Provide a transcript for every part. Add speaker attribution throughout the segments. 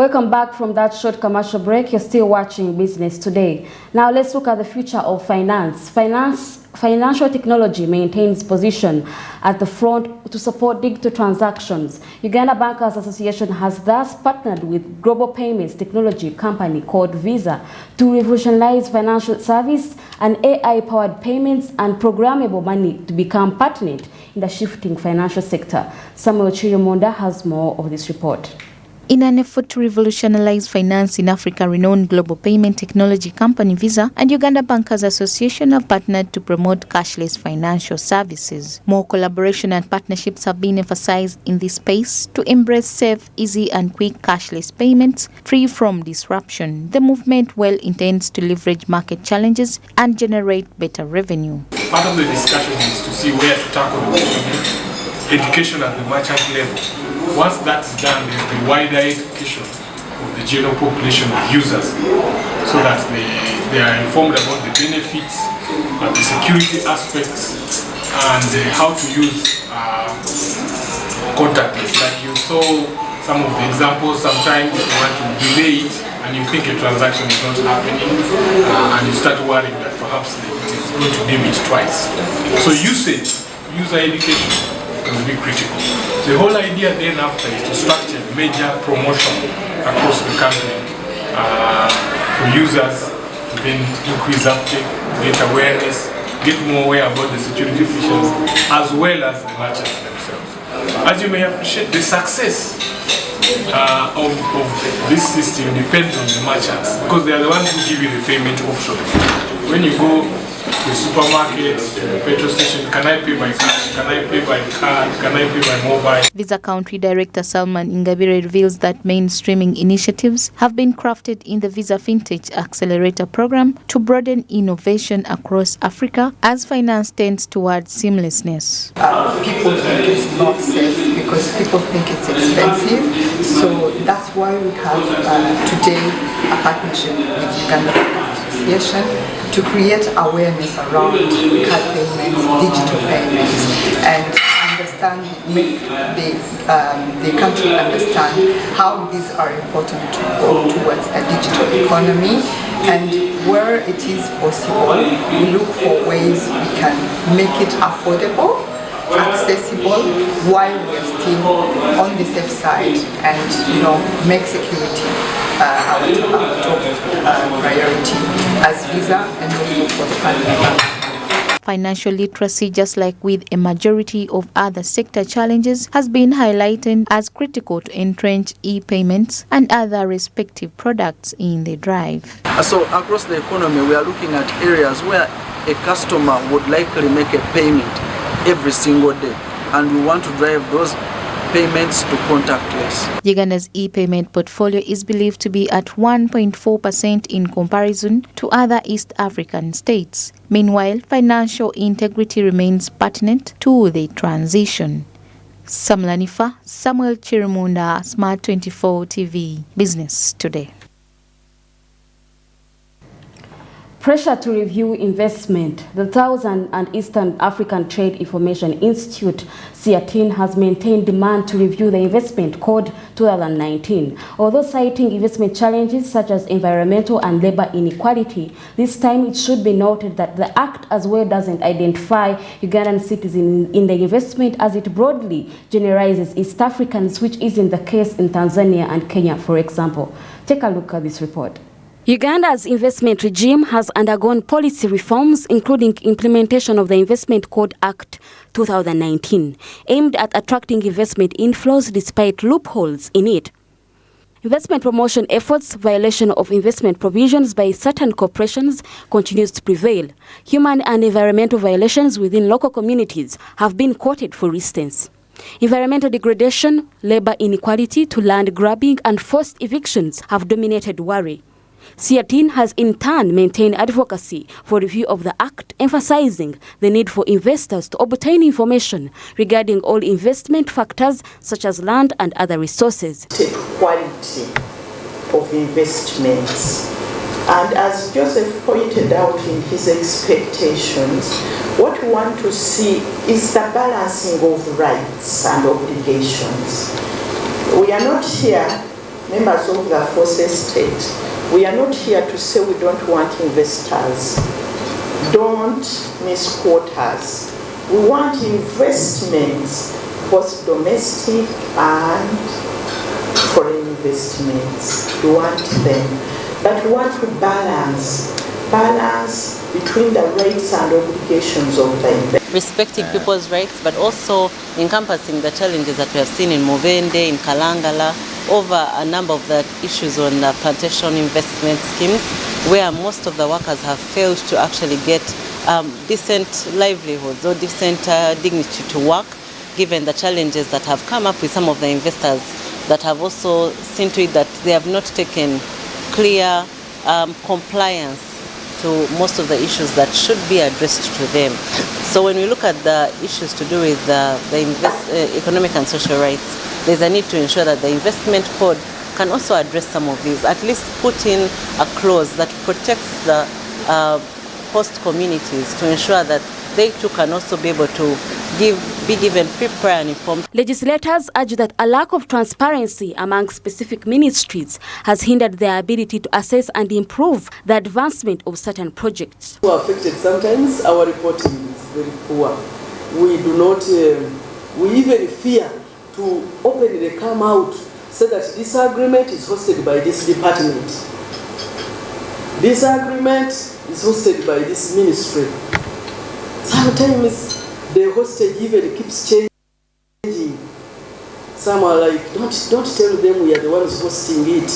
Speaker 1: Welcome back from that short commercial break. You're still watching Business Today. Now let's look at the future of finance. Financial technology maintains position at the front to support digital transactions. Uganda Bankers Association has thus partnered with global payments technology company called Visa to revolutionize financial service and AI-powered payments and programmable money to become pertinent in the shifting financial sector. Samuel Chirimunda has more of this report.
Speaker 2: In an effort to revolutionize finance in Africa, renowned global payment technology company Visa and Uganda Bankers Association have partnered to promote cashless financial services. More collaboration and partnerships have been emphasized in this space to embrace safe, easy and quick cashless payments free from disruption. The movement well intends to leverage market challenges and generate better revenue.
Speaker 3: Part of the discussion is to see where to tackle education at the merchant level. Once that's done, there's the wider education of the general population of users so that they are informed about the benefits, the security aspects, and how to use contactless. Like you saw some of the examples, sometimes you want to delay it and you think a transaction is not happening and you start worrying that perhaps it is going to limit twice. So usage, user education, will be critical. The whole idea then after is to structure major promotion across the country for users to then increase uptake, get awareness, get more aware about the security features as well as the merchants themselves. As you may appreciate, the success of this system depends on the merchants because they are the ones who give you the payment options. When you go to the supermarket, to the petrol station, can I pay by cash? Can I pay by card? Can I pay by mobile?
Speaker 2: Visa Country Director Salman Ingabire reveals that mainstreaming initiatives have been crafted in the Visa Fintech Accelerator program to broaden innovation across Africa as finance tends towards seamlessness.
Speaker 4: People think it's not safe because people think it's expensive. So that's why we have today a partnership with Uganda Bankers Association to create awareness around card payments, digital payments, and make the country understand how these are important to go towards a digital economy, and where it is possible, we look for ways we can make it affordable, accessible, while we are still on the safe side and make security our top priority as Visa and also for the partner.
Speaker 2: Financial literacy, just like with a majority of other sector challenges, has been highlighted as critical to entrench e-payments and other respective products in the drive.
Speaker 5: So across the economy, we are looking at areas where a customer would likely make a payment every single day, and we want to drive those payments to contactless.
Speaker 2: Uganda's e-payment portfolio is believed to be at 1.4% in comparison to other East African states. Meanwhile, financial integrity remains pertinent to the transition. Samlanifa, Samuel Chirimunda, Smart 24 TV, Business Today.
Speaker 1: Pressure to review investment. The Southern and Eastern African Trade Information Institute, STARTIMES, has maintained demand to review the Investment Code 2019. Although citing investment challenges such as environmental and labor inequality, this time it should be noted that the Act as well doesn't identify Ugandan citizens in the investment as it broadly generalizes East Africans, which isn't the case in Tanzania and Kenya, for example. Take a look at this report. Uganda's investment regime has undergone policy reforms, including implementation of the Investment Code Act 2019, aimed at attracting investment inflows despite loopholes in it. Investment promotion efforts, violation of investment provisions by certain corporations continues to prevail. Human and environmental violations within local communities have been quoted, for instance. Environmental degradation, labor inequality to land grabbing and forced evictions have dominated worry. STARTIMES has in turn maintained advocacy for review of the Act, emphasizing the need for investors to obtain information regarding all investment factors such as land and other resources.
Speaker 6: The quality of investments. And as Joseph pointed out in his expectations, what we want to see is the balancing of rights and obligations. We are not here members of the Fourth Estate, we are not here to say we don't want investors. Don't misquote us. We want investments, both domestic and foreign investments. We want them. But we want to balance between the rights and obligations of the investor.
Speaker 7: Respecting people's rights, but also encompassing the challenges that we have seen in Movende, in Kalangala, over a number of the issues on the plantation investment schemes, where most of the workers have failed to actually get decent livelihoods or decent dignity to work, given the challenges that have come up with some of the investors that have also seen to it that they have not taken clear compliance to most of the issues that should be addressed to them. So when we look at the issues to do with economic and social rights, there's a need to ensure that the investment code can also address some of these, at least put in a clause that protects the host communities to ensure that they too can also be able to be given free, prior and informed.
Speaker 1: Legislators urge that a lack of transparency among specific ministries has hindered their ability to assess and improve the advancement of certain projects.
Speaker 8: We are affected. Sometimes our reporting is very poor. We do not, we even fear to openly come out, say that this agreement is hosted by this department. This agreement is hosted by this ministry. Sometimes the hostage even keeps changing. Some are like, don't tell them we are the ones hosting it,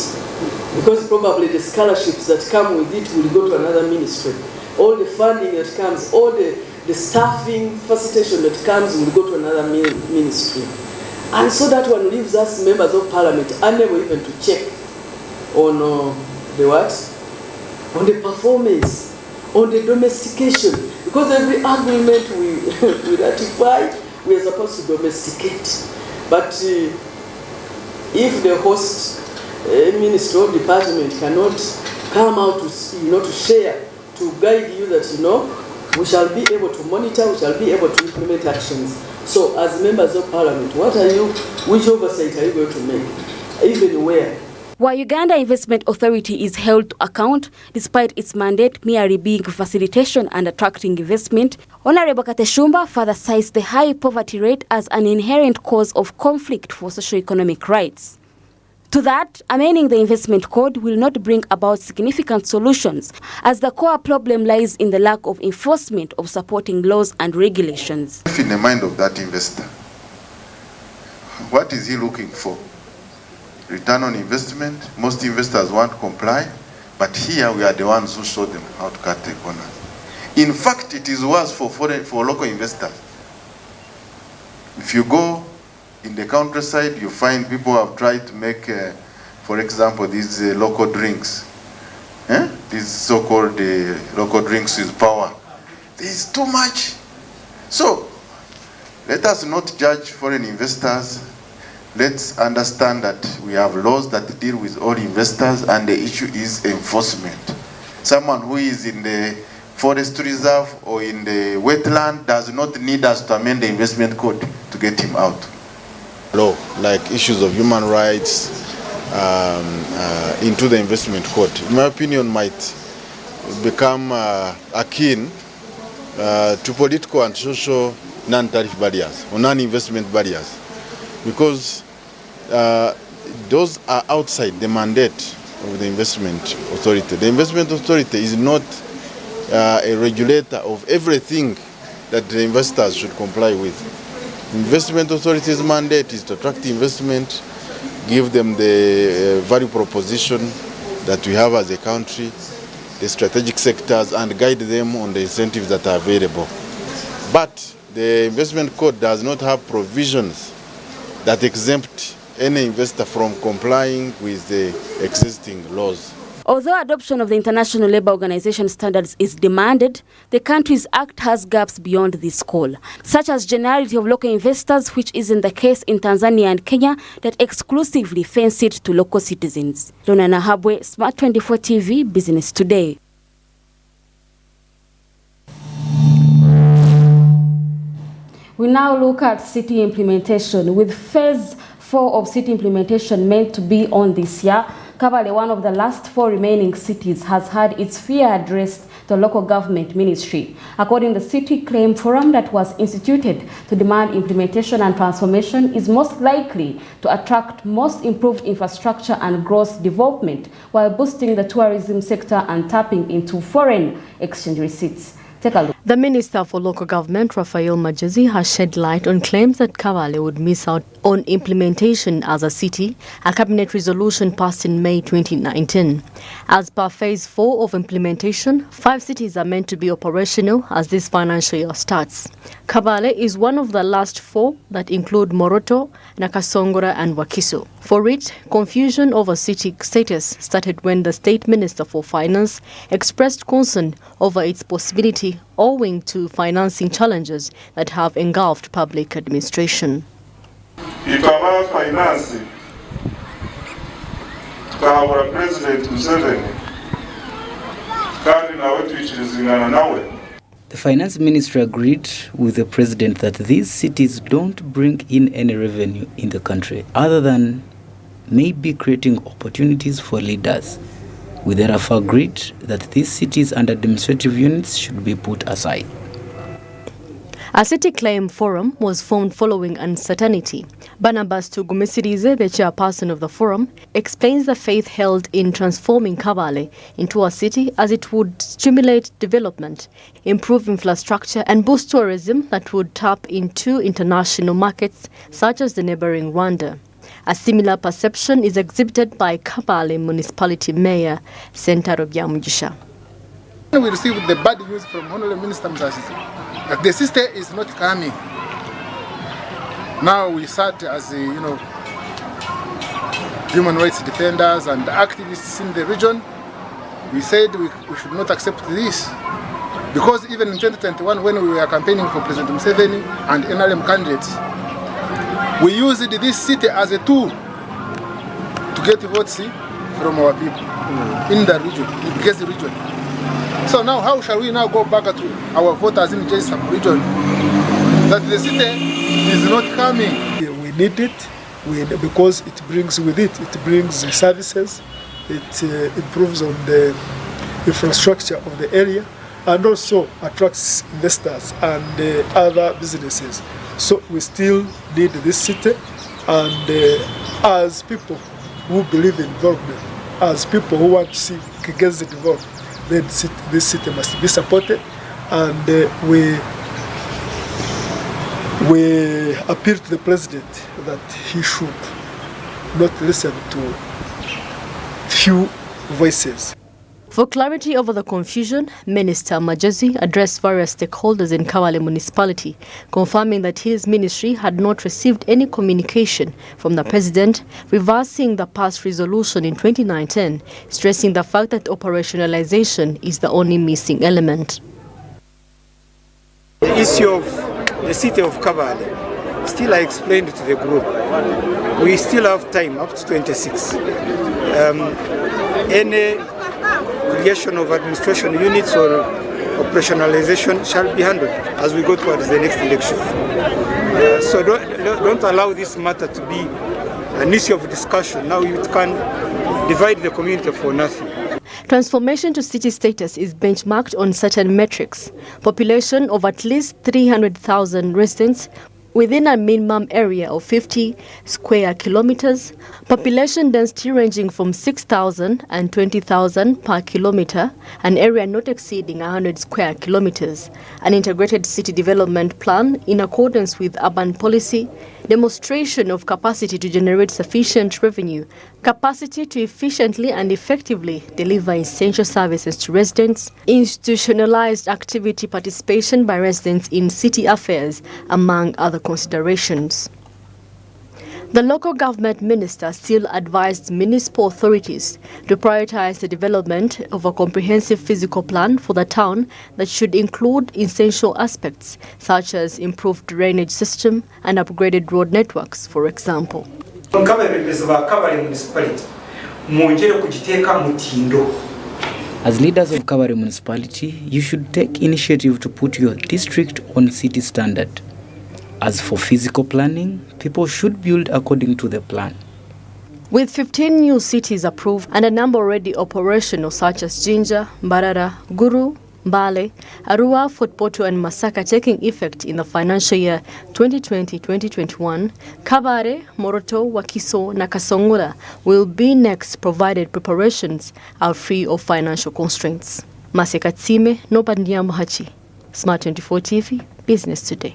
Speaker 8: because probably the scholarships that come with it will go to another ministry. All the funding that comes, all the staffing facilitation that comes will go to another ministry. And so that one leaves us members of parliament unable even to check on the what? On the performance, on the domestication. Because every agreement we ratify, we are supposed to domesticate. But if the host ministry or department cannot come out to share, to guide you that we shall be able to monitor, we shall be able to implement actions. So as members of parliament, which oversight are you going to make? Even where?
Speaker 1: While Uganda Investment Authority is held to account, despite its mandate merely being facilitation and attracting investment, Honorable Kateshumba further cites the high poverty rate as an inherent cause of conflict for socio-economic rights. To that, amending the investment code will not bring about significant solutions, as the core problem lies in the lack of enforcement of supporting laws and regulations.
Speaker 9: In the mind of that investor, what is he looking for? Return on investment. Most investors want to comply, but here we are the ones who show them how to cut the corners. In fact, it is worse for local investors. If you go in the countryside, you find people have tried to make, for example, these local drinks. These so-called local drinks with power. There is too much. So, let us not judge foreign investors. Let's understand that we have laws that deal with all investors, and the issue is enforcement. Someone who is in the forest reserve or in the wetland does not need us to amend the investment code to get him out.
Speaker 10: Law, like issues of human rights, into the investment code, in my opinion, might become akin to political and social non-tariff barriers or non-investment barriers, because those are outside the mandate of the investment authority. The investment authority is not a regulator of everything that the investors should comply with. Investment authority's mandate is to attract investment, give them the value proposition that we have as a country, the strategic sectors, and guide them on the incentives that are available. But the investment code does not have provisions that exempt any investor from complying with the existing laws.
Speaker 1: Although adoption of the International Labour Organization standards is demanded, the country's act has gaps beyond this call, such as generality of local investors, which isn't the case in Tanzania and Kenya, that exclusively fence it to local citizens. Lona Nahabwe, Smart 24 TV, Business Today. We now look at city implementation, with Phase 4 of city implementation meant to be on this year, Kabale, one of the last 4 remaining cities, has had its fear addressed to the local government ministry. According to the City Claim Forum that was instituted to demand implementation and transformation, is most likely to attract most improved infrastructure and gross development while boosting the tourism sector and tapping into foreign exchange receipts. Take a look.
Speaker 11: The Minister for Local Government, Raphael Majezi, has shed light on claims that Kabale would miss out on implementation as a city, a cabinet resolution passed in May 2019. As per Phase 4 of implementation, 5 cities are meant to be operational as this financial year starts. Kabale is one of the last 4 that include Moroto, Nakasongora and Wakiso. For it, confusion over city status started when the State Minister for Finance expressed concern over its possibility owing to financing challenges that have engulfed public administration.
Speaker 12: Itaba finance our President Museveni kandi nawe twikirizingana nawe.
Speaker 13: The Finance Ministry agreed with the President that these cities don't bring in any revenue in the country other than maybe creating opportunities for leaders. We therefore agreed that these cities and administrative units should be put aside.
Speaker 11: A city claim forum was formed following uncertainty. Barnabas Tugumesirize, the chairperson of the forum, explains the faith held in transforming Kabale into a city as it would stimulate development, improve infrastructure and boost tourism that would tap into international markets such as the neighboring Rwanda. A similar perception is exhibited by Kabale Municipality Mayor Sentaro Byamugisha.
Speaker 14: We received the bad news from Honorable Minister Mzasisi that the system is not coming. Now we sat as human rights defenders and activists in the region. We said we should not accept this because even in 2021 when we were campaigning for President Museveni and NRM candidates, we used this city as a tool to get votes from our people in the region, in Gezi region. So now how shall we now go back to our voters in Gezi sub-region that the city is not coming?
Speaker 15: We need it because it brings with it brings the services, it improves on the infrastructure of the area and also attracts investors and other businesses. So we still need this city, and as people who believe in development, as people who want to see Kigezi develop, then this city must be supported, and we appeal to the President that he should not listen to few voices.
Speaker 11: For clarity over the confusion, Minister Majezi addressed various stakeholders in Kabale Municipality, confirming that his ministry had not received any communication from the President, reversing the past resolution in 2019, stressing the fact that operationalization is the only missing element.
Speaker 16: The issue of the city of Kabale, still I explained to the group, we still have time up to 26. Any creation of administration units or operationalization shall be handled as we go towards the next election. So don't allow this matter to be an issue of discussion. Now you can divide the community for nothing.
Speaker 11: Transformation to city status is benchmarked on certain metrics. Population of at least 300,000 residents within a minimum area of 50 square kilometers, population density ranging from 6,000 and 20,000 per kilometer, an area not exceeding 100 square kilometers, an integrated city development plan in accordance with urban policy, demonstration of capacity to generate sufficient revenue, capacity to efficiently and effectively deliver essential services to residents, institutionalized activity participation by residents in city affairs, among other considerations. The local government minister still advised municipal authorities to prioritize the development of a comprehensive physical plan for the town that should include essential aspects such as improved drainage system and upgraded road networks, for example.
Speaker 13: As leaders of Kabale municipality, you should take initiative to put your district on city standard. As for physical planning, people should build according to the plan.
Speaker 11: With 15 new cities approved and a number already operational such as Jinja, Mbarara, Guru, Mbale, Arua, Fort Portal and Masaka taking effect in the financial year 2020-2021, Kabare, Moroto, Wakiso, and Kasongola will be next provided preparations are free of financial constraints. Maseka Tsime, Nobandia Mohachi, Smart 24 TV, Business Today.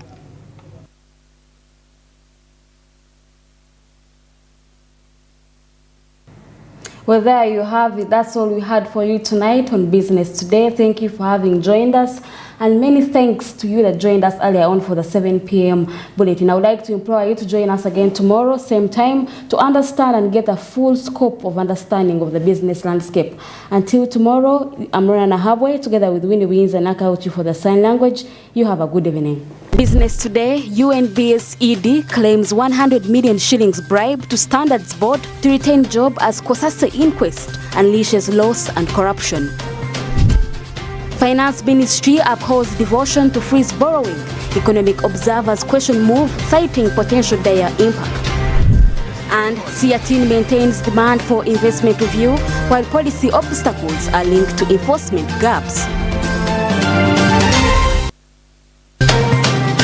Speaker 1: Well, there you have it. That's all we had for you tonight on Business Today. Thank you for having joined us. And many thanks to you that joined us earlier on for the 7 p.m. bulletin. I would like to implore you to join us again tomorrow, same time, to understand and get a full scope of understanding of the business landscape. Until tomorrow, I'm Rana Habwe, together with Winnie Wins and Akauchi for the sign language. You have a good evening. Business Today, UNBSED claims 100 million shillings bribe to Standards Board to retain job as Kosase inquest unleashes loss and corruption. Finance Ministry upholds devotion to freeze borrowing. Economic observers question move, citing potential dire impact. And STARTIMES maintains demand for investment review, while policy obstacles are linked to enforcement gaps.